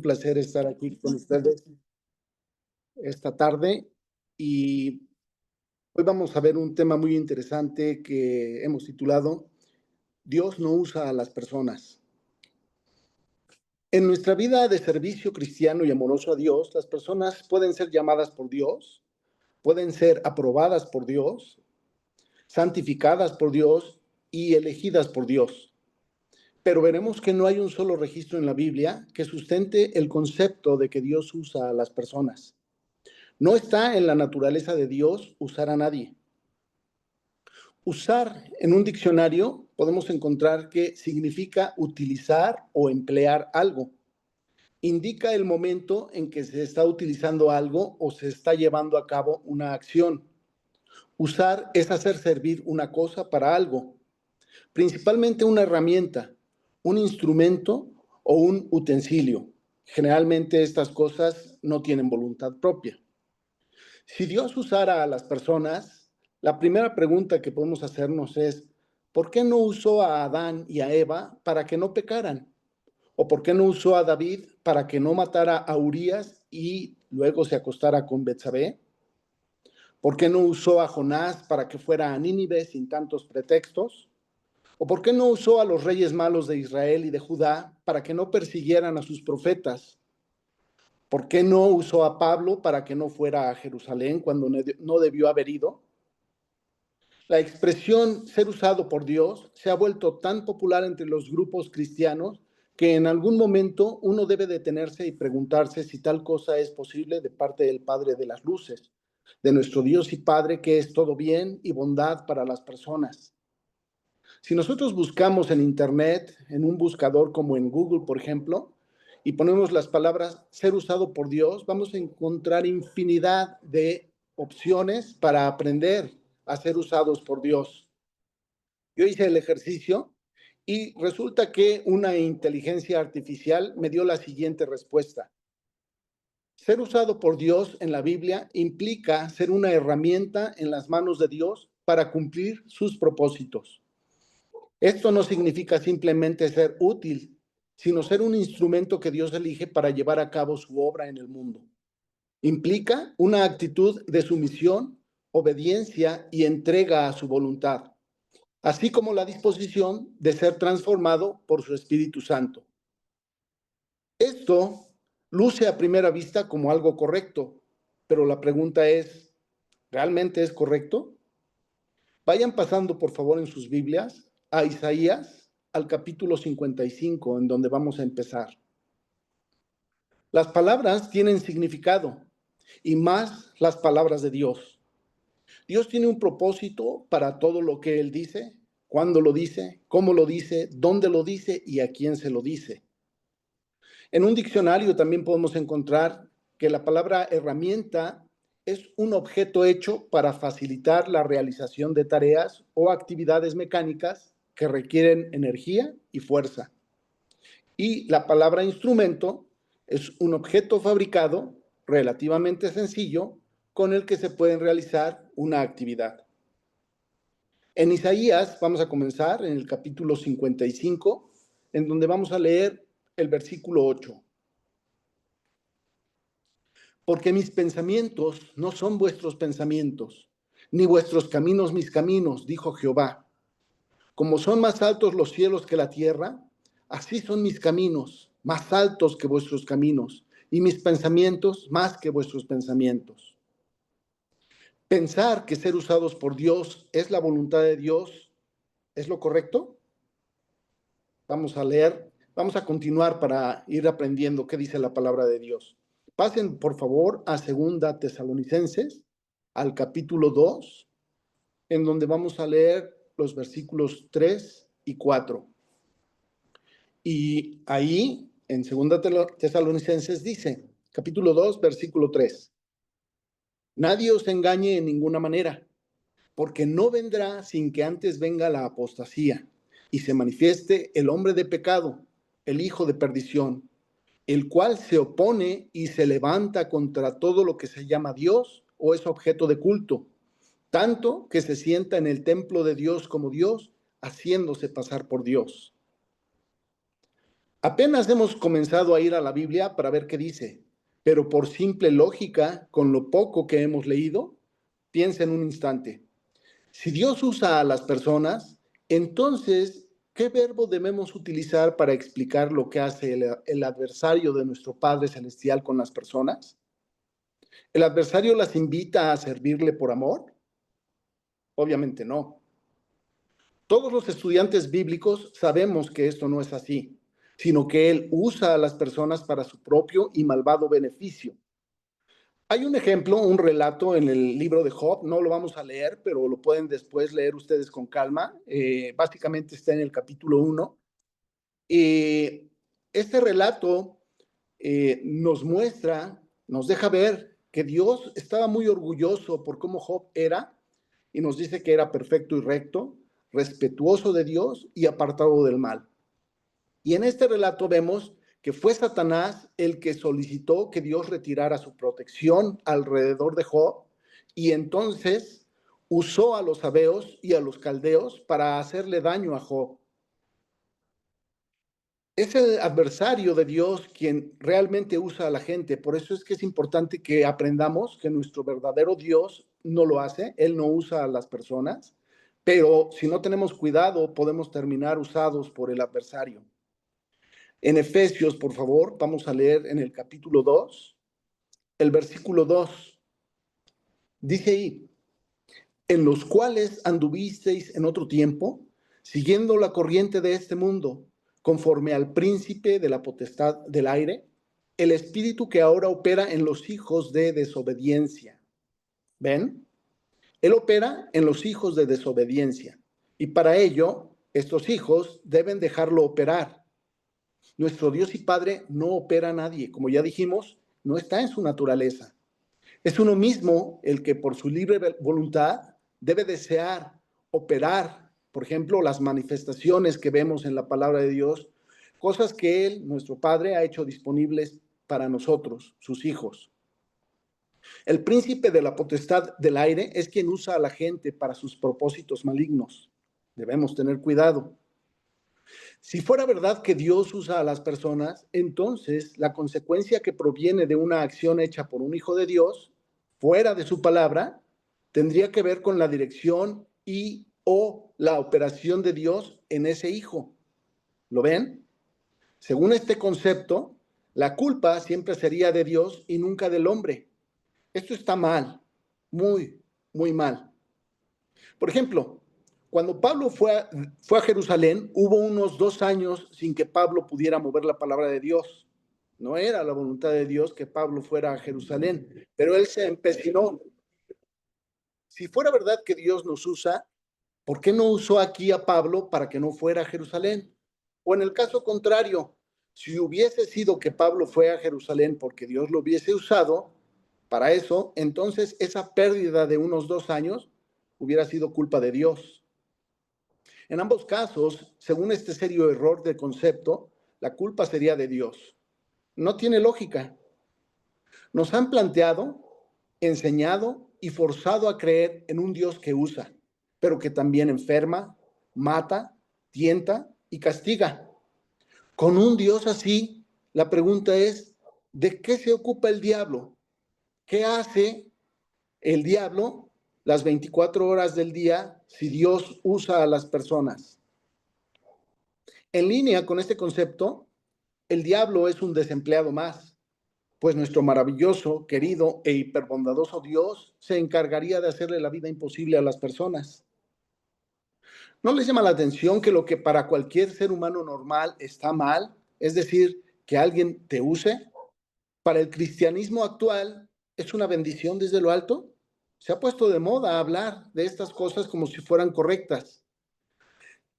Un placer estar aquí con ustedes esta tarde y hoy vamos a ver un tema muy interesante que hemos titulado Dios no usa a las personas. En nuestra vida de servicio cristiano y amoroso a Dios, las personas pueden ser llamadas por Dios, pueden ser aprobadas por Dios, santificadas por Dios y elegidas por Dios. Pero veremos que no hay un solo registro en la Biblia que sustente el concepto de que Dios usa a las personas. No está en la naturaleza de Dios usar a nadie. Usar en un diccionario podemos encontrar que significa utilizar o emplear algo. Indica el momento en que se está utilizando algo o se está llevando a cabo una acción. Usar es hacer servir una cosa para algo, principalmente una herramienta, un instrumento o un utensilio. Generalmente estas cosas no tienen voluntad propia. Si Dios usara a las personas, la primera pregunta que podemos hacernos es, ¿por qué no usó a Adán y a Eva para que no pecaran? ¿O por qué no usó a David para que no matara a Urías y luego se acostara con Betsabé? ¿Por qué no usó a Jonás para que fuera a Nínive sin tantos pretextos? ¿O por qué no usó a los reyes malos de Israel y de Judá para que no persiguieran a sus profetas? ¿Por qué no usó a Pablo para que no fuera a Jerusalén cuando no debió haber ido? La expresión ser usado por Dios se ha vuelto tan popular entre los grupos cristianos que en algún momento uno debe detenerse y preguntarse si tal cosa es posible de parte del Padre de las Luces, de nuestro Dios y Padre que es todo bien y bondad para las personas. Si nosotros buscamos en Internet, en un buscador como en Google, por ejemplo, y ponemos las palabras ser usado por Dios, vamos a encontrar infinidad de opciones para aprender a ser usados por Dios. Yo hice el ejercicio y resulta que una inteligencia artificial me dio la siguiente respuesta. Ser usado por Dios en la Biblia implica ser una herramienta en las manos de Dios para cumplir sus propósitos. Esto no significa simplemente ser útil, sino ser un instrumento que Dios elige para llevar a cabo su obra en el mundo. Implica una actitud de sumisión, obediencia y entrega a su voluntad, así como la disposición de ser transformado por su Espíritu Santo. Esto luce a primera vista como algo correcto, pero la pregunta es, ¿realmente es correcto? Vayan pasando, por favor, en sus Biblias a Isaías, al capítulo 55, en donde vamos a empezar. Las palabras tienen significado, y más las palabras de Dios. Dios tiene un propósito para todo lo que Él dice, cuándo lo dice, cómo lo dice, dónde lo dice y a quién se lo dice. En un diccionario también podemos encontrar que la palabra herramienta es un objeto hecho para facilitar la realización de tareas o actividades mecánicas que requieren energía y fuerza. Y la palabra instrumento es un objeto fabricado relativamente sencillo con el que se puede realizar una actividad. En Isaías vamos a comenzar en el capítulo 55, en donde vamos a leer el versículo 8. Porque mis pensamientos no son vuestros pensamientos, ni vuestros caminos mis caminos, dijo Jehová. Como son más altos los cielos que la tierra, así son mis caminos, más altos que vuestros caminos, y mis pensamientos más que vuestros pensamientos. Pensar que ser usados por Dios es la voluntad de Dios, ¿es lo correcto? Vamos a leer, vamos a continuar para ir aprendiendo qué dice la palabra de Dios. Pasen, por favor, a 2 Tesalonicenses, al capítulo 2, en donde vamos a leer los versículos 3 y 4. Y ahí, en 2 Tesalonicenses dice, capítulo 2, versículo 3. Nadie os engañe en ninguna manera, porque no vendrá sin que antes venga la apostasía y se manifieste el hombre de pecado, el hijo de perdición, el cual se opone y se levanta contra todo lo que se llama Dios o es objeto de culto, tanto que se sienta en el templo de Dios como Dios, haciéndose pasar por Dios. Apenas hemos comenzado a ir a la Biblia para ver qué dice, pero por simple lógica, con lo poco que hemos leído, piensa en un instante. Si Dios usa a las personas, entonces, ¿qué verbo debemos utilizar para explicar lo que hace el adversario de nuestro Padre Celestial con las personas? ¿El adversario las invita a servirle por amor? Obviamente no. Todos los estudiantes bíblicos sabemos que esto no es así, sino que Él usa a las personas para su propio y malvado beneficio. Hay un ejemplo, un relato en el libro de Job, no lo vamos a leer, pero lo pueden después leer ustedes con calma. Básicamente está en el capítulo 1. Este relato nos muestra, nos deja ver que Dios estaba muy orgulloso por cómo Job era, y nos dice que era perfecto y recto, respetuoso de Dios y apartado del mal. Y en este relato vemos que fue Satanás el que solicitó que Dios retirara su protección alrededor de Job, y entonces usó a los sabeos y a los caldeos para hacerle daño a Job. Es el adversario de Dios quien realmente usa a la gente. Por eso es que es importante que aprendamos que nuestro verdadero Dios no lo hace. Él no usa a las personas, pero si no tenemos cuidado podemos terminar usados por el adversario. En Efesios, por favor, vamos a leer en el capítulo 2, el versículo 2. Dice ahí, en los cuales anduvisteis en otro tiempo, siguiendo la corriente de este mundo, conforme al príncipe de la potestad del aire, el espíritu que ahora opera en los hijos de desobediencia. ¿Ven? Él opera en los hijos de desobediencia. Y para ello, estos hijos deben dejarlo operar. Nuestro Dios y Padre no opera a nadie. Como ya dijimos, no está en su naturaleza. Es uno mismo el que por su libre voluntad debe desear operar, por ejemplo, las manifestaciones que vemos en la palabra de Dios, cosas que Él, nuestro Padre, ha hecho disponibles para nosotros, sus hijos. El príncipe de la potestad del aire es quien usa a la gente para sus propósitos malignos. Debemos tener cuidado. Si fuera verdad que Dios usa a las personas, entonces la consecuencia que proviene de una acción hecha por un hijo de Dios, fuera de su palabra, tendría que ver con la dirección y o la operación de Dios en ese hijo. ¿Lo ven? Según este concepto, la culpa siempre sería de Dios y nunca del hombre. Esto está mal, muy, muy mal. Por ejemplo, cuando Pablo fue a Jerusalén, hubo unos 2 años sin que Pablo pudiera mover la palabra de Dios. No era la voluntad de Dios que Pablo fuera a Jerusalén, pero él se empecinó. Si fuera verdad que Dios nos usa, ¿por qué no usó aquí a Pablo para que no fuera a Jerusalén? O en el caso contrario, si hubiese sido que Pablo fue a Jerusalén porque Dios lo hubiese usado para eso, entonces esa pérdida de unos 2 años hubiera sido culpa de Dios. En ambos casos, según este serio error de concepto, la culpa sería de Dios. No tiene lógica. Nos han planteado, enseñado y forzado a creer en un Dios que usa, pero que también enferma, mata, tienta y castiga. Con un Dios así, la pregunta es, ¿de qué se ocupa el diablo? ¿Qué hace el diablo las 24 horas del día si Dios usa a las personas? En línea con este concepto, el diablo es un desempleado más, pues nuestro maravilloso, querido e hiperbondadoso Dios se encargaría de hacerle la vida imposible a las personas. ¿No les llama la atención que lo que para cualquier ser humano normal está mal, es decir, que alguien te use, para el cristianismo actual es una bendición desde lo alto? Se ha puesto de moda hablar de estas cosas como si fueran correctas.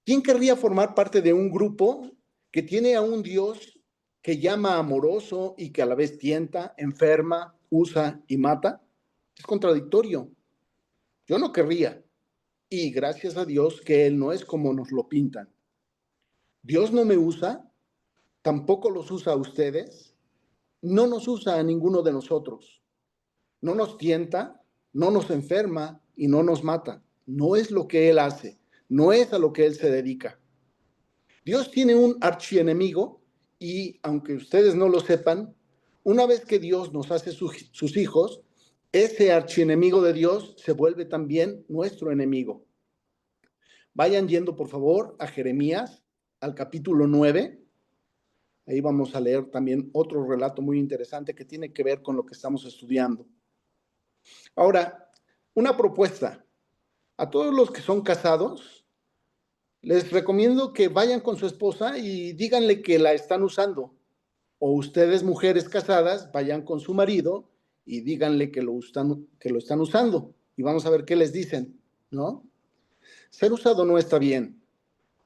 ¿Quién querría formar parte de un grupo que tiene a un Dios que llama amoroso y que a la vez tienta, enferma, usa y mata? Es contradictorio. Yo no querría. Y gracias a Dios que Él no es como nos lo pintan. Dios no me usa, tampoco los usa a ustedes, no nos usa a ninguno de nosotros. No nos tienta, no nos enferma y no nos mata. No es lo que Él hace, no es a lo que Él se dedica. Dios tiene un archienemigo Y aunque ustedes no lo sepan, una vez que Dios nos hace sus hijos, ese archienemigo de Dios se vuelve también nuestro enemigo. Vayan yendo, por favor, a Jeremías, al capítulo 9. Ahí vamos a leer también otro relato muy interesante que tiene que ver con lo que estamos estudiando. Ahora, una propuesta. A todos los que son casados, les recomiendo que vayan con su esposa y díganle que la están usando. O ustedes, mujeres casadas, vayan con su marido y díganle que lo están usando. Y vamos a ver qué les dicen, ¿no? Ser usado no está bien.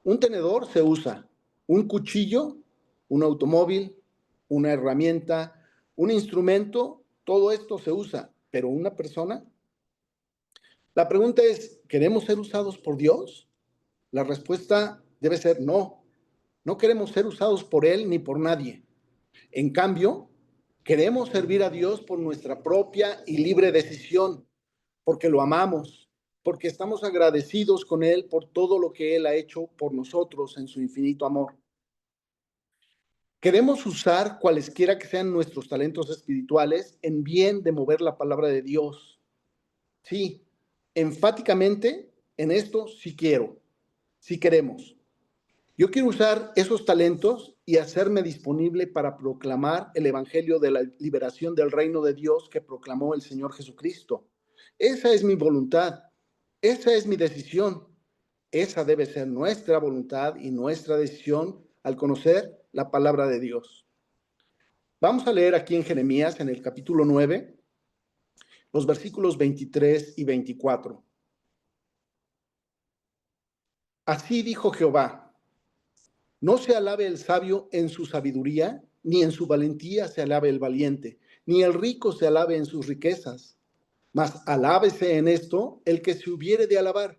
Un tenedor se usa. Un cuchillo, un automóvil, una herramienta, un instrumento, todo esto se usa. Pero una persona, la pregunta es, ¿queremos ser usados por Dios? La respuesta debe ser no. No queremos ser usados por Él ni por nadie. En cambio, queremos servir a Dios por nuestra propia y libre decisión, porque lo amamos, porque estamos agradecidos con Él por todo lo que Él ha hecho por nosotros en su infinito amor. Queremos usar cualesquiera que sean nuestros talentos espirituales en bien de mover la palabra de Dios. Sí, enfáticamente en esto sí quiero, sí queremos. Yo quiero usar esos talentos y hacerme disponible para proclamar el evangelio de la liberación del reino de Dios que proclamó el Señor Jesucristo. Esa es mi voluntad, esa es mi decisión. Esa debe ser nuestra voluntad y nuestra decisión al conocer la palabra de Dios. Vamos a leer aquí en Jeremías, en el capítulo 9, los versículos 23 y 24. Así dijo Jehová: no se alabe el sabio en su sabiduría, ni en su valentía se alabe el valiente, ni el rico se alabe en sus riquezas. Mas alábese en esto el que se hubiere de alabar,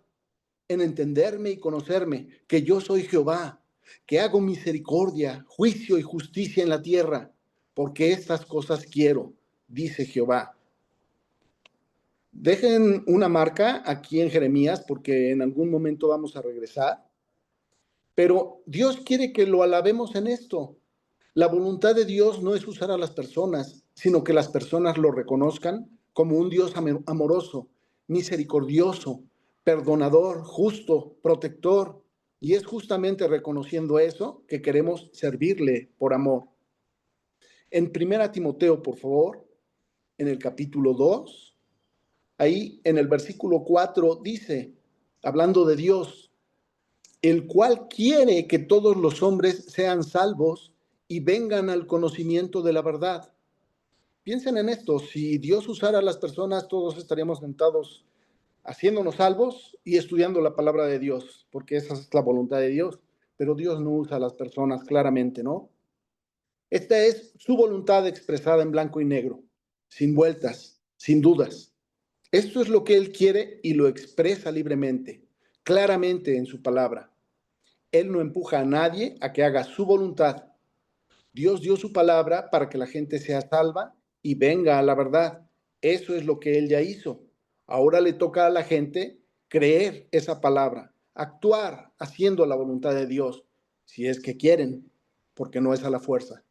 en entenderme y conocerme, que yo soy Jehová, que hago misericordia, juicio y justicia en la tierra, porque estas cosas quiero, dice Jehová. Dejen una marca aquí en Jeremías, porque en algún momento vamos a regresar. Pero Dios quiere que lo alabemos en esto. La voluntad de Dios no es usar a las personas, sino que las personas lo reconozcan como un Dios amoroso, misericordioso, perdonador, justo, protector. Y es justamente reconociendo eso que queremos servirle por amor. En 1 Timoteo, por favor, en el capítulo 2, ahí en el versículo 4 dice, hablando de Dios, el cual quiere que todos los hombres sean salvos y vengan al conocimiento de la verdad. Piensen en esto, si Dios usara a las personas, todos estaríamos sentados haciéndonos salvos y estudiando la palabra de Dios, porque esa es la voluntad de Dios, pero Dios no usa a las personas claramente, ¿no? Esta es su voluntad expresada en blanco y negro, sin vueltas, sin dudas. Esto es lo que Él quiere y lo expresa libremente, claramente en su palabra. Él no empuja a nadie a que haga su voluntad. Dios dio su palabra para que la gente sea salva y venga a la verdad. Eso es lo que Él ya hizo. Ahora le toca a la gente creer esa palabra, actuar haciendo la voluntad de Dios, si es que quieren, porque no es a la fuerza.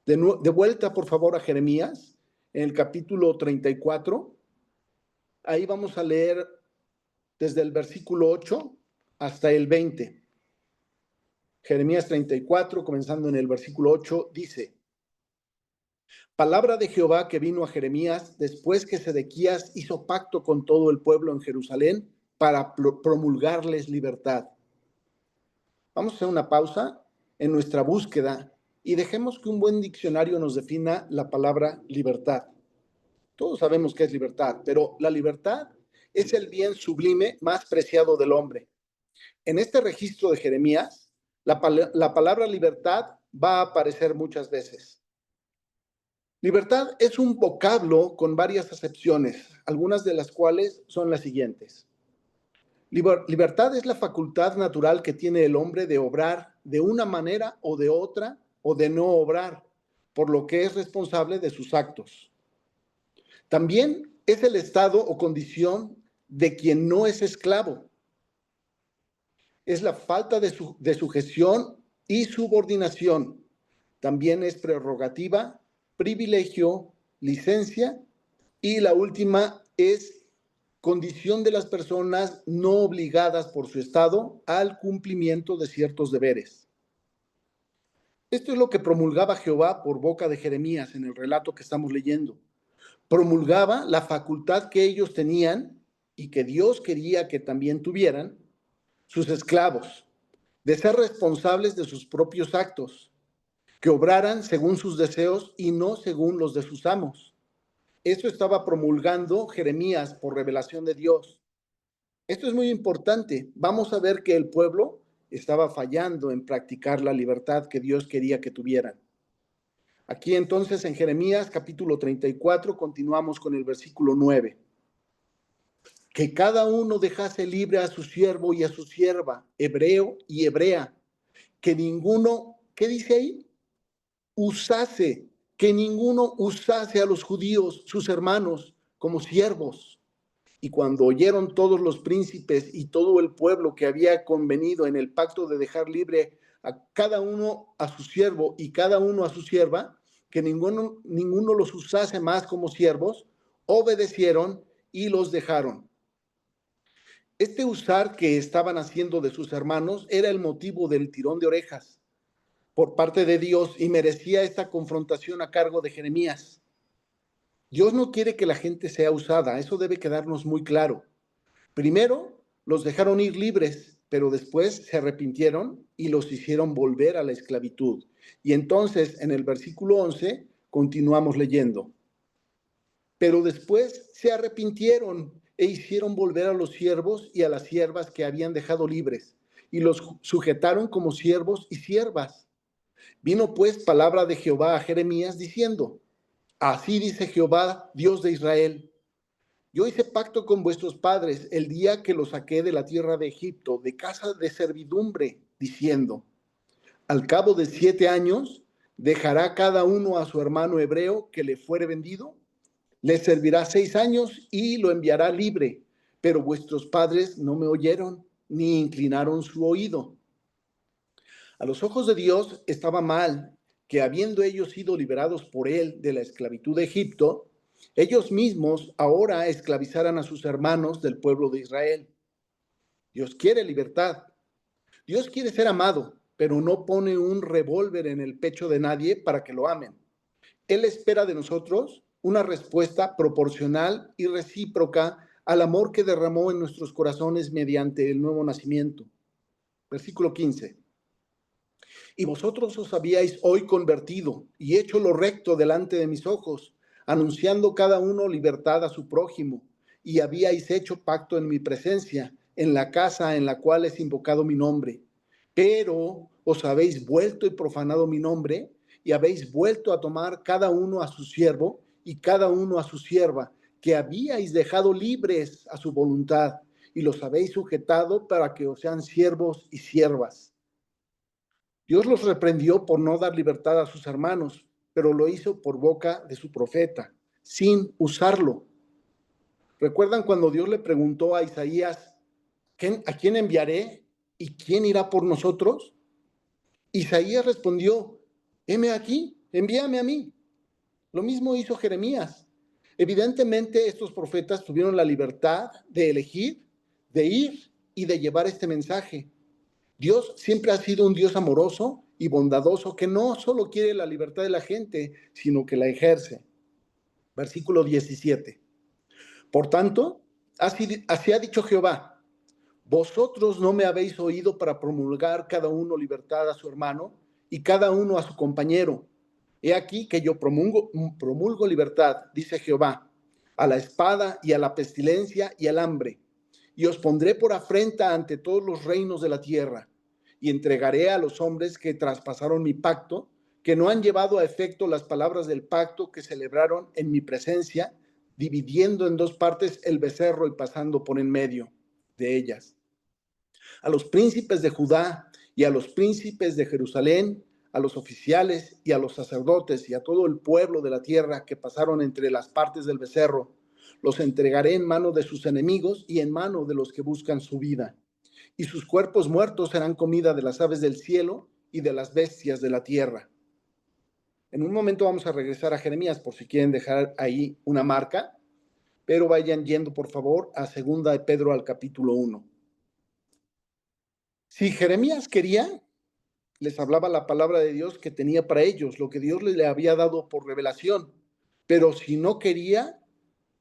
De vuelta, por favor, a Jeremías, en el capítulo 34. Ahí vamos a leer desde el versículo 8 hasta el 20. Jeremías 34, comenzando en el versículo 8, dice: palabra de Jehová que vino a Jeremías después que Sedequías hizo pacto con todo el pueblo en Jerusalén para promulgarles libertad. Vamos a hacer una pausa en nuestra búsqueda y dejemos que un buen diccionario nos defina la palabra libertad. Todos sabemos qué es libertad, pero la libertad es el bien sublime más preciado del hombre. En este registro de Jeremías, la palabra libertad va a aparecer muchas veces. Libertad es un vocablo con varias acepciones, algunas de las cuales son las siguientes. Libertad es la facultad natural que tiene el hombre de obrar de una manera o de otra, o de no obrar, por lo que es responsable de sus actos. También es el estado o condición de quien no es esclavo. Es la falta de sujeción y subordinación. también es prerrogativa, privilegio, licencia, y la última es condición de las personas no obligadas por su estado al cumplimiento de ciertos deberes. Esto es lo que promulgaba Jehová por boca de Jeremías en el relato que estamos leyendo. Promulgaba la facultad que ellos tenían y que Dios quería que también tuvieran sus esclavos, de ser responsables de sus propios actos, que obraran según sus deseos y no según los de sus amos. Esto estaba promulgando Jeremías por revelación de Dios. Esto es muy importante. Vamos a ver que el pueblo estaba fallando en practicar la libertad que Dios quería que tuvieran. Aquí entonces en Jeremías capítulo 34 continuamos con el versículo 9. Que cada uno dejase libre a su siervo y a su sierva, hebreo y hebrea, que ninguno, ¿qué dice ahí? Usase, que ninguno usase a los judíos, sus hermanos, como siervos. Y cuando oyeron todos los príncipes y todo el pueblo que había convenido en el pacto de dejar libre a cada uno a su siervo y cada uno a su sierva, que ninguno los usase más como siervos, obedecieron y los dejaron. Este usar que estaban haciendo de sus hermanos era el motivo del tirón de orejas por parte de Dios y merecía esta confrontación a cargo de Jeremías. Dios no quiere que la gente sea usada, eso debe quedarnos muy claro. Primero, los dejaron ir libres, pero después se arrepintieron y los hicieron volver a la esclavitud. Y entonces, en el versículo 11, continuamos leyendo. Pero después se arrepintieron e hicieron volver a los siervos y a las siervas que habían dejado libres, y los sujetaron como siervos y siervas. Vino pues palabra de Jehová a Jeremías diciendo, así dice Jehová, Dios de Israel, yo hice pacto con vuestros padres el día que los saqué de la tierra de Egipto, de casa de servidumbre, diciendo, al cabo de 7 años, dejará cada uno a su hermano hebreo que le fuere vendido, le servirá 6 años y lo enviará libre, pero vuestros padres no me oyeron, ni inclinaron su oído. A los ojos de Dios estaba mal que habiendo ellos sido liberados por él de la esclavitud de Egipto, ellos mismos ahora esclavizaran a sus hermanos del pueblo de Israel. Dios quiere libertad. Dios quiere ser amado, pero no pone un revólver en el pecho de nadie para que lo amen. Él espera de nosotros una respuesta proporcional y recíproca al amor que derramó en nuestros corazones mediante el nuevo nacimiento. Versículo 15. Y vosotros os habíais hoy convertido y hecho lo recto delante de mis ojos, anunciando cada uno libertad a su prójimo, y habíais hecho pacto en mi presencia, en la casa en la cual es invocado mi nombre. Pero os habéis vuelto y profanado mi nombre, y habéis vuelto a tomar cada uno a su siervo y cada uno a su sierva, que habíais dejado libres a su voluntad, y los habéis sujetado para que os sean siervos y siervas. Dios los reprendió por no dar libertad a sus hermanos, pero lo hizo por boca de su profeta, sin usarlo. ¿Recuerdan cuando Dios le preguntó a Isaías, ¿a quién enviaré y quién irá por nosotros? Isaías respondió, heme aquí, envíame a mí. Lo mismo hizo Jeremías. Evidentemente estos profetas tuvieron la libertad de elegir, de ir y de llevar este mensaje. Dios siempre ha sido un Dios amoroso y bondadoso que no solo quiere la libertad de la gente, sino que la ejerce. Versículo 17. Por tanto, así ha dicho Jehová, vosotros no me habéis oído para promulgar cada uno libertad a su hermano y cada uno a su compañero. He aquí que yo promulgo libertad, dice Jehová, a la espada y a la pestilencia y al hambre, y os pondré por afrenta ante todos los reinos de la tierra, y entregaré a los hombres que traspasaron mi pacto, que no han llevado a efecto las palabras del pacto que celebraron en mi presencia, dividiendo en 2 partes el becerro y pasando por en medio de ellas. A los príncipes de Judá y a los príncipes de Jerusalén, a los oficiales y a los sacerdotes y a todo el pueblo de la tierra que pasaron entre las partes del becerro, los entregaré en mano de sus enemigos y en mano de los que buscan su vida. Y sus cuerpos muertos serán comida de las aves del cielo y de las bestias de la tierra. En un momento vamos a regresar a Jeremías por si quieren dejar ahí una marca, pero vayan yendo por favor a 2 de Pedro al capítulo 1. Si Jeremías quería, les hablaba la palabra de Dios que tenía para ellos, lo que Dios le había dado por revelación. Pero si no quería,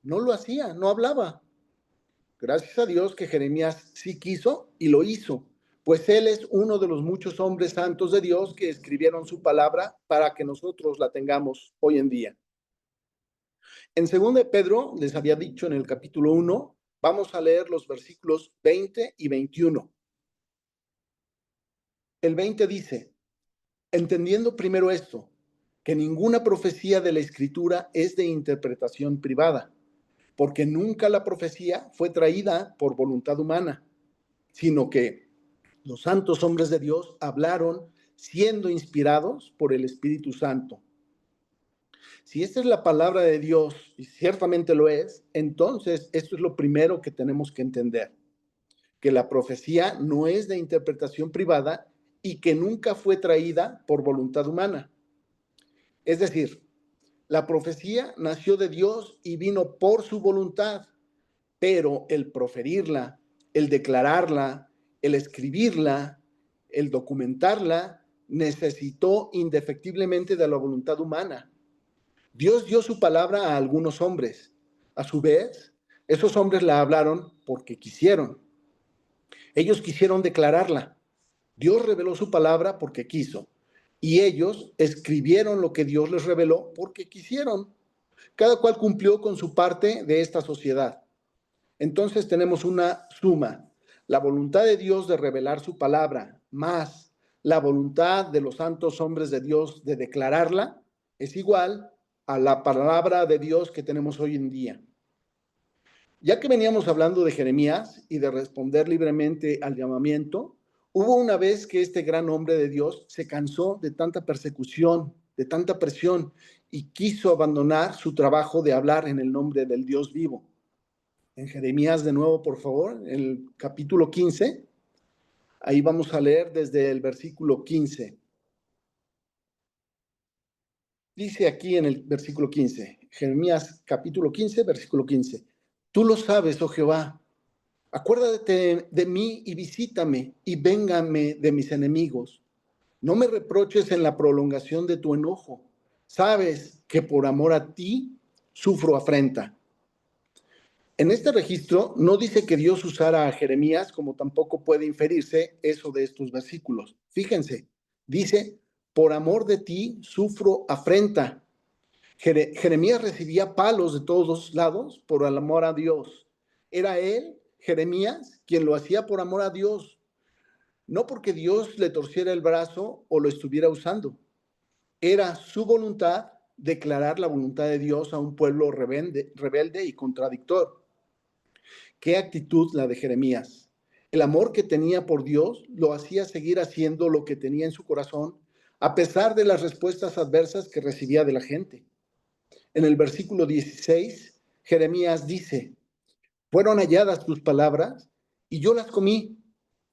no lo hacía, no hablaba. Gracias a Dios que Jeremías sí quiso y lo hizo, pues él es uno de los muchos hombres santos de Dios que escribieron su palabra para que nosotros la tengamos hoy en día. En 2 de Pedro, les había dicho en el capítulo 1, vamos a leer los versículos 20 y 21. El 20 dice, entendiendo primero esto, que ninguna profecía de la Escritura es de interpretación privada, porque nunca la profecía fue traída por voluntad humana, sino que los santos hombres de Dios hablaron siendo inspirados por el Espíritu Santo. Si esta es la palabra de Dios, y ciertamente lo es, entonces esto es lo primero que tenemos que entender, que la profecía no es de interpretación privada y que nunca fue traída por voluntad humana. Es decir, la profecía nació de Dios y vino por su voluntad, pero el proferirla, el declararla, el escribirla, el documentarla, necesitó indefectiblemente de la voluntad humana. Dios dio su palabra a algunos hombres. A su vez, esos hombres la hablaron porque quisieron. Ellos quisieron declararla. Dios reveló su palabra porque quiso. Y ellos escribieron lo que Dios les reveló porque quisieron. Cada cual cumplió con su parte de esta sociedad. Entonces tenemos una suma. La voluntad de Dios de revelar su palabra más la voluntad de los santos hombres de Dios de declararla es igual a la palabra de Dios que tenemos hoy en día. Ya que veníamos hablando de Jeremías y de responder libremente al llamamiento, hubo una vez que este gran hombre de Dios se cansó de tanta persecución, de tanta presión, y quiso abandonar su trabajo de hablar en el nombre del Dios vivo. En Jeremías, de nuevo, por favor, el capítulo 15, ahí vamos a leer desde el versículo 15. Dice aquí en el versículo 15, Jeremías capítulo 15, versículo 15. Tú lo sabes, oh Jehová, acuérdate de mí y visítame y véngame de mis enemigos. No me reproches en la prolongación de tu enojo. Sabes que por amor a ti sufro afrenta. En este registro no dice que Dios usara a Jeremías, como tampoco puede inferirse eso de estos versículos. Fíjense, dice, por amor de ti sufro afrenta. Jeremías recibía palos de todos lados por el amor a Dios. Era él, Jeremías, quien lo hacía por amor a Dios, no porque Dios le torciera el brazo o lo estuviera usando. Era su voluntad declarar la voluntad de Dios a un pueblo rebelde y contradictor. ¿Qué actitud la de Jeremías? El amor que tenía por Dios lo hacía seguir haciendo lo que tenía en su corazón, a pesar de las respuestas adversas que recibía de la gente. En el versículo 16, Jeremías dice, fueron halladas tus palabras y yo las comí,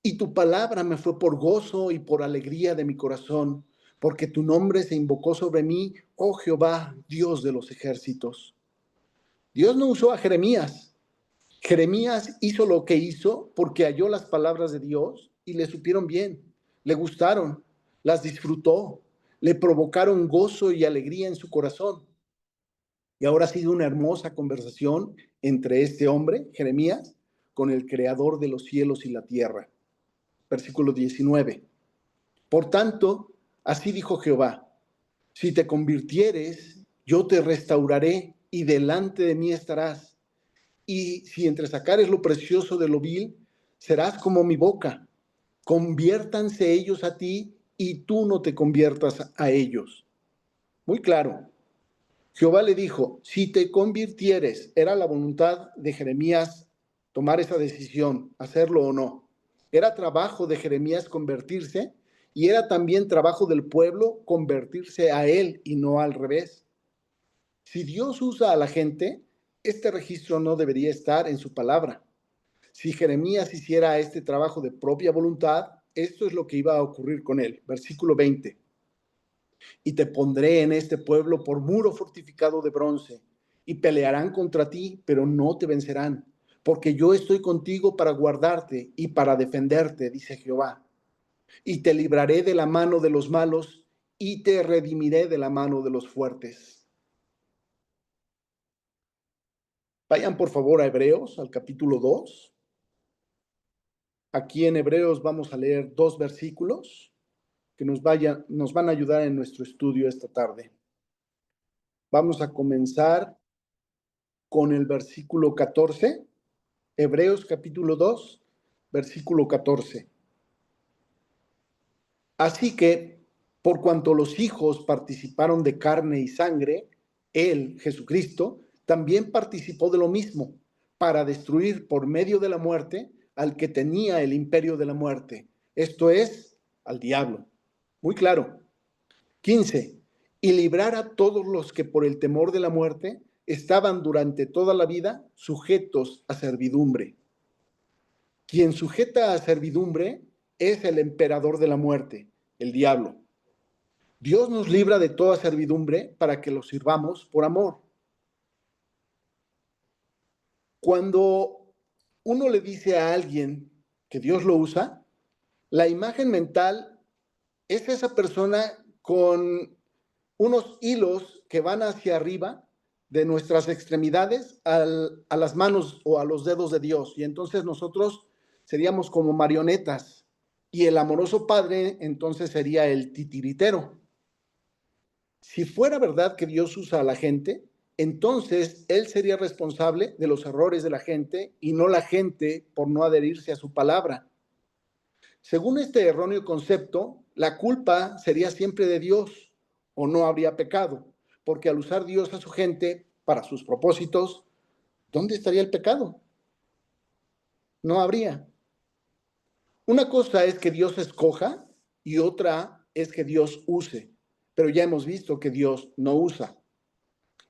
y tu palabra me fue por gozo y por alegría de mi corazón, porque tu nombre se invocó sobre mí, oh Jehová, Dios de los ejércitos. Dios no usó a Jeremías. Jeremías hizo lo que hizo porque halló las palabras de Dios y le supieron bien, le gustaron, las disfrutó, le provocaron gozo y alegría en su corazón. Y ahora ha sido una hermosa conversación entre este hombre, Jeremías, con el creador de los cielos y la tierra. Versículo 19. Por tanto, así dijo Jehová, si te convirtieres, yo te restauraré y delante de mí estarás. Y si entresacares lo precioso de lo vil, serás como mi boca. Conviértanse ellos a ti y tú no te conviertas a ellos. Muy claro. Jehová le dijo, si te convirtieres, era la voluntad de Jeremías tomar esa decisión, hacerlo o no. Era trabajo de Jeremías convertirse y era también trabajo del pueblo convertirse a él y no al revés. Si Dios usa a la gente, este registro no debería estar en su palabra. Si Jeremías hiciera este trabajo de propia voluntad, esto es lo que iba a ocurrir con él. Versículo 20. Y te pondré en este pueblo por muro fortificado de bronce, y pelearán contra ti, pero no te vencerán, porque yo estoy contigo para guardarte y para defenderte, dice Jehová. Y te libraré de la mano de los malos, y te redimiré de la mano de los fuertes. Vayan por favor a Hebreos, al capítulo 2. Aquí en Hebreos vamos a leer 2 versículos que nos van a ayudar en nuestro estudio esta tarde. Vamos a comenzar con el versículo 14, Hebreos capítulo 2, versículo 14. Así que, por cuanto los hijos participaron de carne y sangre, él, Jesucristo, también participó de lo mismo, para destruir por medio de la muerte al que tenía el imperio de la muerte, esto es, al diablo. Muy claro. 15. Y librar a todos los que por el temor de la muerte estaban durante toda la vida sujetos a servidumbre. Quien sujeta a servidumbre es el emperador de la muerte, el diablo. Dios nos libra de toda servidumbre para que lo sirvamos por amor. Cuando uno le dice a alguien que Dios lo usa, la imagen mental es esa persona con unos hilos que van hacia arriba de nuestras extremidades a las manos o a los dedos de Dios. Y entonces nosotros seríamos como marionetas. Y el amoroso Padre entonces sería el titiritero. Si fuera verdad que Dios usa a la gente, entonces Él sería responsable de los errores de la gente y no la gente por no adherirse a su palabra. Según este erróneo concepto, la culpa sería siempre de Dios o no habría pecado, porque al usar Dios a su gente para sus propósitos, ¿dónde estaría el pecado? No habría. Una cosa es que Dios escoja y otra es que Dios use, pero ya hemos visto que Dios no usa.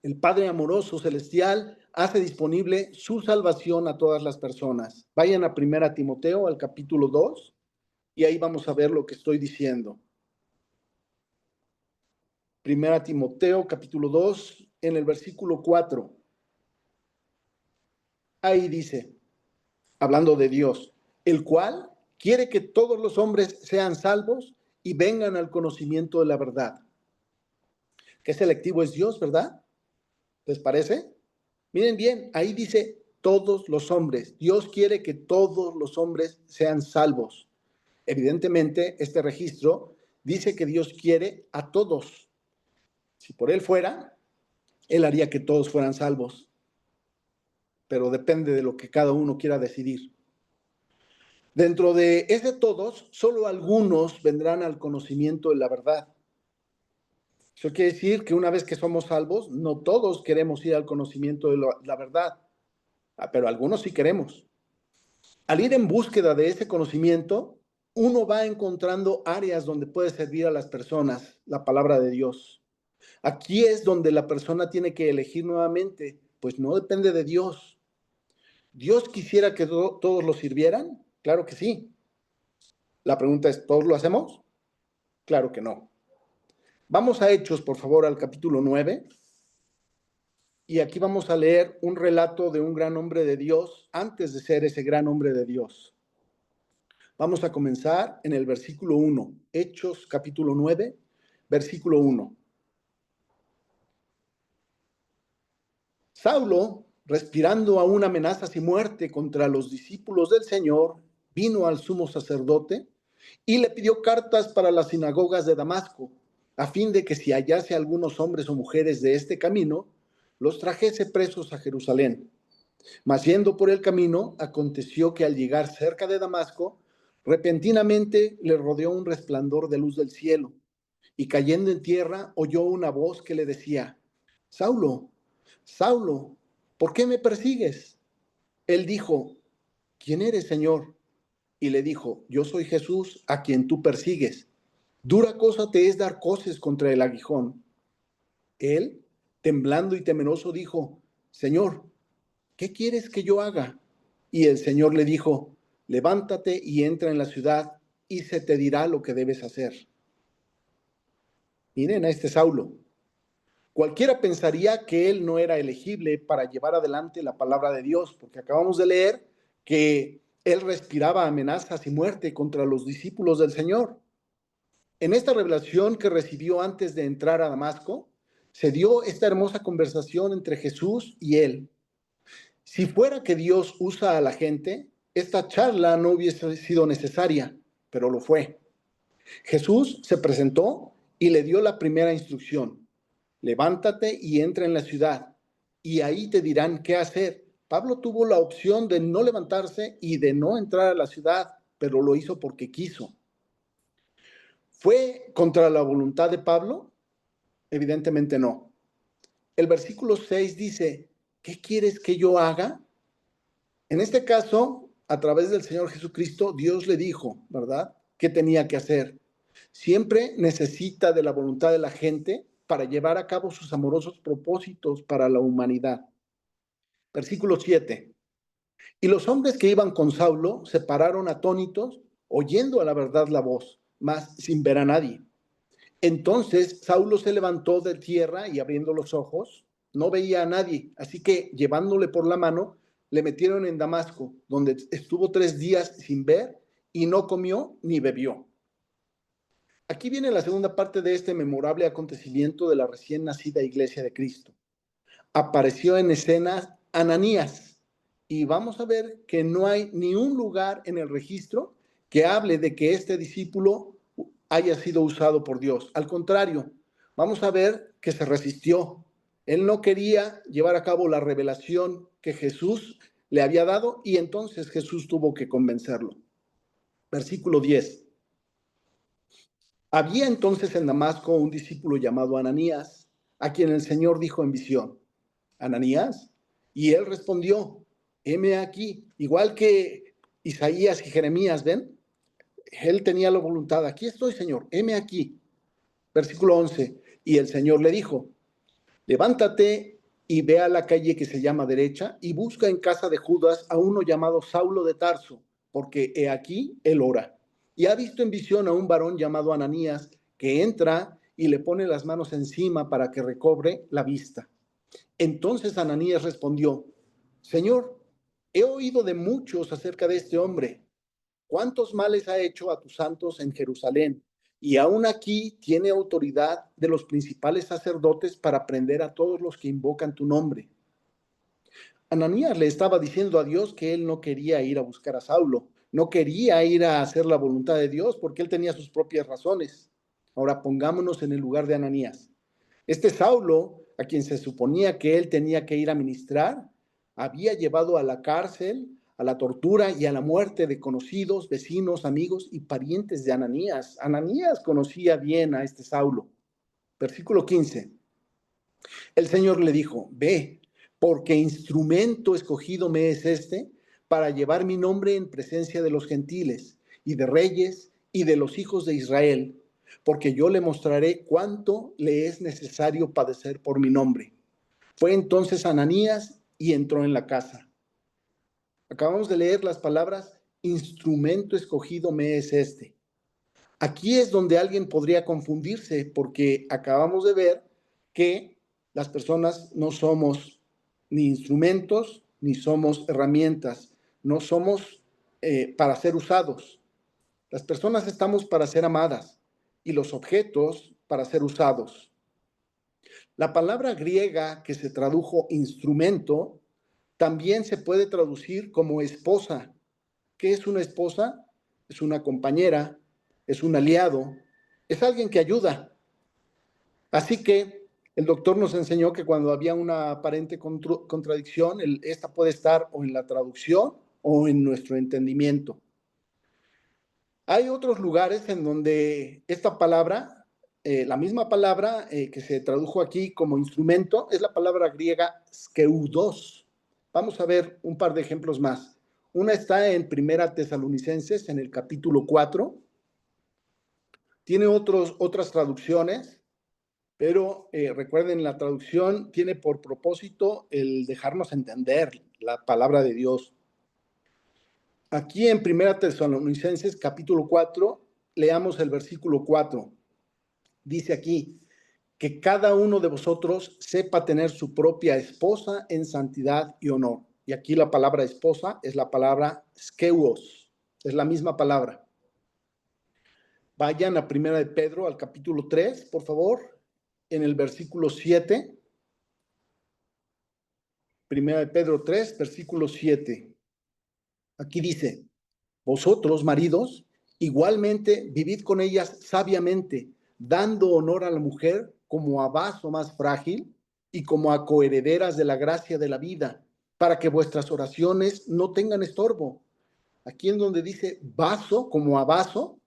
El Padre amoroso celestial hace disponible su salvación a todas las personas. Vayan a 1 Timoteo, al capítulo 2, y ahí vamos a ver lo que estoy diciendo. 1 Timoteo, capítulo 2, en el versículo 4. Ahí dice, hablando de Dios, el cual quiere que todos los hombres sean salvos y vengan al conocimiento de la verdad. Qué selectivo es Dios, ¿verdad? ¿Les parece? Miren bien, ahí dice todos los hombres. Dios quiere que todos los hombres sean salvos. Evidentemente, este registro dice que Dios quiere a todos. Si por Él fuera, Él haría que todos fueran salvos. Pero depende de lo que cada uno quiera decidir. Dentro de ese todos, solo algunos vendrán al conocimiento de la verdad. Eso quiere decir que una vez que somos salvos, no todos queremos ir al conocimiento de la verdad, pero algunos sí queremos. Al ir en búsqueda de ese conocimiento, uno va encontrando áreas donde puede servir a las personas la palabra de Dios. Aquí es donde la persona tiene que elegir nuevamente, pues no depende de Dios. ¿Dios quisiera que todos lo sirvieran? Claro que sí. La pregunta es, ¿todos lo hacemos? Claro que no. Vamos a Hechos, por favor, al capítulo 9. Y aquí vamos a leer un relato de un gran hombre de Dios antes de ser ese gran hombre de Dios. Vamos a comenzar en el versículo 1. Hechos, capítulo 9, versículo 1. Saulo, respirando aún amenazas y muerte contra los discípulos del Señor, vino al sumo sacerdote y le pidió cartas para las sinagogas de Damasco, a fin de que si hallase algunos hombres o mujeres de este camino, los trajese presos a Jerusalén. Mas yendo por el camino, aconteció que al llegar cerca de Damasco, repentinamente le rodeó un resplandor de luz del cielo, y cayendo en tierra oyó una voz que le decía, Saulo, Saulo, ¿por qué me persigues? Él dijo, ¿quién eres, Señor? Y le dijo, yo soy Jesús, a quien tú persigues. Dura cosa te es dar coces contra el aguijón. Él, temblando y temeroso, dijo, Señor, ¿qué quieres que yo haga? Y el Señor le dijo, levántate y entra en la ciudad, y se te dirá lo que debes hacer. Miren a este Saulo. Cualquiera pensaría que él no era elegible para llevar adelante la palabra de Dios, porque acabamos de leer que él respiraba amenazas y muerte contra los discípulos del Señor. En esta revelación que recibió antes de entrar a Damasco, se dio esta hermosa conversación entre Jesús y él. Si fuera que Dios usa a la gente, esta charla no hubiese sido necesaria, pero lo fue. Jesús se presentó y le dio la primera instrucción. Levántate y entra en la ciudad, y ahí te dirán qué hacer. Pablo tuvo la opción de no levantarse y de no entrar a la ciudad, pero lo hizo porque quiso. ¿Fue contra la voluntad de Pablo? Evidentemente no. El versículo 6 dice, ¿qué quieres que yo haga? En este caso, a través del Señor Jesucristo, Dios le dijo, ¿verdad?, qué tenía que hacer. Siempre necesita de la voluntad de la gente para llevar a cabo sus amorosos propósitos para la humanidad. Versículo 7. Y los hombres que iban con Saulo se pararon atónitos, oyendo a la verdad la voz, mas sin ver a nadie. Entonces Saulo se levantó de tierra y abriendo los ojos, no veía a nadie, así que llevándole por la mano, le metieron en Damasco, donde estuvo 3 días sin ver y no comió ni bebió. Aquí viene la segunda parte de este memorable acontecimiento de la recién nacida Iglesia de Cristo. Apareció en escena Ananías y vamos a ver que no hay ni un lugar en el registro que hable de que este discípulo haya sido usado por Dios. Al contrario, vamos a ver que se resistió. Él no quería llevar a cabo la revelación que Jesús le había dado y entonces Jesús tuvo que convencerlo. Versículo 10. Había entonces en Damasco un discípulo llamado Ananías, a quien el Señor dijo en visión, Ananías, y él respondió, heme aquí, igual que Isaías y Jeremías, ¿ven? Él tenía la voluntad, aquí estoy, Señor, heme aquí. Versículo 11, y el Señor le dijo, levántate y ve a la calle que se llama derecha y busca en casa de Judas a uno llamado Saulo de Tarso, porque he aquí él ora. Y ha visto en visión a un varón llamado Ananías que entra y le pone las manos encima para que recobre la vista. Entonces Ananías respondió, Señor, he oído de muchos acerca de este hombre. ¿Cuántos males ha hecho a tus santos en Jerusalén? Y aún aquí tiene autoridad de los principales sacerdotes para prender a todos los que invocan tu nombre. Ananías le estaba diciendo a Dios que él no quería ir a buscar a Saulo, no quería ir a hacer la voluntad de Dios porque él tenía sus propias razones. Ahora pongámonos en el lugar de Ananías. Este Saulo, a quien se suponía que él tenía que ir a ministrar, había llevado a la cárcel, a la tortura y a la muerte de conocidos, vecinos, amigos y parientes de Ananías. Ananías conocía bien a este Saulo. Versículo 15. El Señor le dijo, ve, porque instrumento escogido me es este para llevar mi nombre en presencia de los gentiles y de reyes y de los hijos de Israel, porque yo le mostraré cuánto le es necesario padecer por mi nombre. Fue entonces Ananías y entró en la casa. Acabamos de leer las palabras, instrumento escogido me es este. Aquí es donde alguien podría confundirse porque acabamos de ver que las personas no somos ni instrumentos ni somos herramientas, no somos para ser usados. Las personas estamos para ser amadas y los objetos para ser usados. La palabra griega que se tradujo instrumento también se puede traducir como esposa. ¿Qué es una esposa? Es una compañera, es un aliado, es alguien que ayuda. Así que el doctor nos enseñó que cuando había una aparente contradicción, esta puede estar o en la traducción o en nuestro entendimiento. Hay otros lugares en donde esta palabra, la misma palabra que se tradujo aquí como instrumento, es la palabra griega skeudos. Vamos a ver un par de ejemplos más. Una está en Primera Tesalonicenses, en el capítulo 4. Tiene otras traducciones, pero recuerden, la traducción tiene por propósito el dejarnos entender la palabra de Dios. Aquí en Primera Tesalonicenses, capítulo 4, leamos el versículo 4. Dice aquí, que cada uno de vosotros sepa tener su propia esposa en santidad y honor. Y aquí la palabra esposa es la palabra skeuos, es la misma palabra. Vayan a Primera de Pedro, al capítulo 3, por favor, en el versículo 7. Primera de Pedro 3, versículo 7. Aquí dice: vosotros, maridos, igualmente vivid con ellas sabiamente, dando honor a la mujer como a vaso más frágil y como a coherederas de la gracia de la vida, para que vuestras oraciones no tengan estorbo. Aquí en donde dice vaso como a vaso,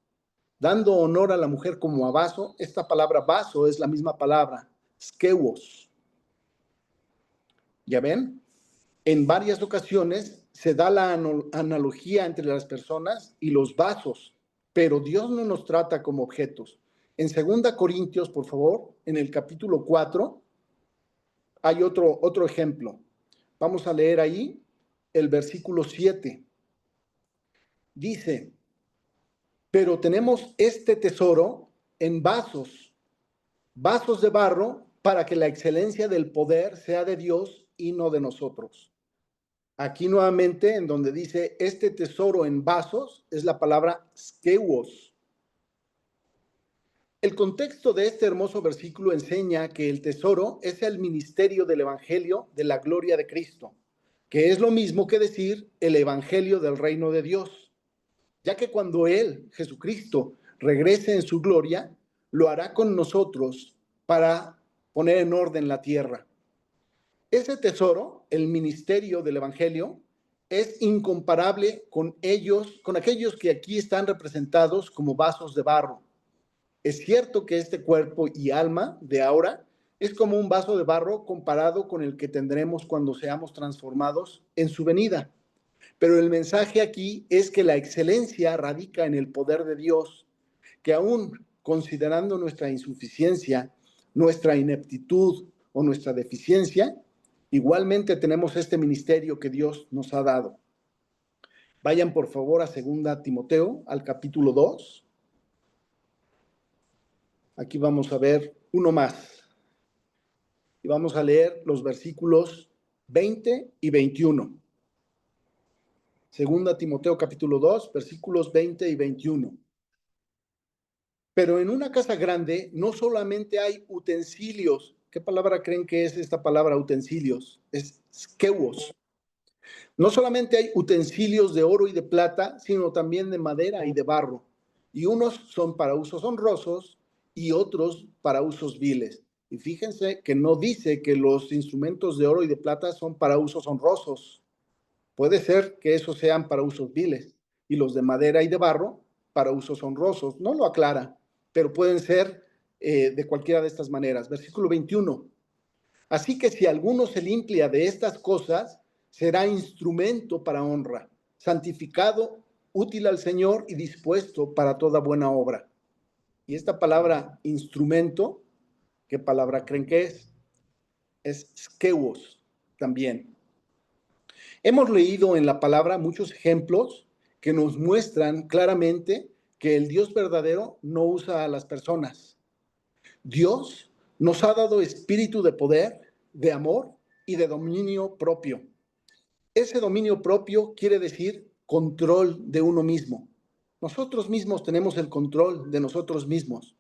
dando honor a la mujer como a vaso, esta palabra vaso es la misma palabra, skeuos. ¿Ya ven? En varias ocasiones se da la analogía entre las personas y los vasos, pero Dios no nos trata como objetos. En 2 Corintios, por favor, en el capítulo 4, hay otro ejemplo. Vamos a leer ahí el versículo 7. Dice: pero tenemos este tesoro en vasos de barro, para que la excelencia del poder sea de Dios y no de nosotros. Aquí nuevamente, en donde dice este tesoro en vasos, es la palabra skeuos. El contexto de este hermoso versículo enseña que el tesoro es el ministerio del Evangelio de la gloria de Cristo, que es lo mismo que decir el Evangelio del reino de Dios, ya que cuando Él, Jesucristo, regrese en su gloria, lo hará con nosotros para poner en orden la tierra. Ese tesoro, el ministerio del Evangelio, es incomparable con aquellos que aquí están representados como vasos de barro. Es cierto que este cuerpo y alma de ahora es como un vaso de barro comparado con el que tendremos cuando seamos transformados en su venida. Pero el mensaje aquí es que la excelencia radica en el poder de Dios, que aún considerando nuestra insuficiencia, nuestra ineptitud o nuestra deficiencia, igualmente tenemos este ministerio que Dios nos ha dado. Vayan por favor a 2 Timoteo, al capítulo 2. Aquí vamos a ver uno más. Y vamos a leer los versículos 20 y 21. 2 Timoteo capítulo 2, versículos 20 y 21. Pero en una casa grande no solamente hay utensilios. ¿Qué palabra creen que es esta palabra utensilios? Es skeuos. No solamente hay utensilios de oro y de plata, sino también de madera y de barro. Y unos son para usos honrosos y otros para usos viles. Y fíjense que no dice que los instrumentos de oro y de plata son para usos honrosos. Puede ser que esos sean para usos viles y los de madera y de barro para usos honrosos. No lo aclara, pero pueden ser de cualquiera de estas maneras. Versículo 21. Así que si alguno se limpia de estas cosas, será instrumento para honra, santificado, útil al Señor y dispuesto para toda buena obra. Y esta palabra instrumento, ¿qué palabra creen que es? Es skeuos también. Hemos leído en la palabra muchos ejemplos que nos muestran claramente que el Dios verdadero no usa a las personas. Dios nos ha dado espíritu de poder, de amor y de dominio propio. Ese dominio propio quiere decir control de uno mismo. Nosotros mismos tenemos el control de nosotros mismos.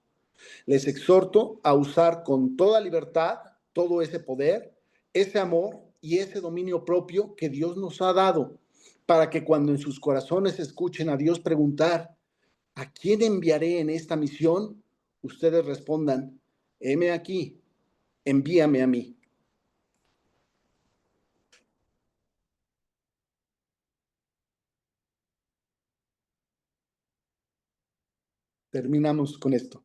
Les exhorto a usar con toda libertad todo ese poder, ese amor y ese dominio propio que Dios nos ha dado, para que cuando en sus corazones escuchen a Dios preguntar: ¿a quién enviaré en esta misión?, ustedes respondan: heme aquí, envíame a mí. Terminamos con esto.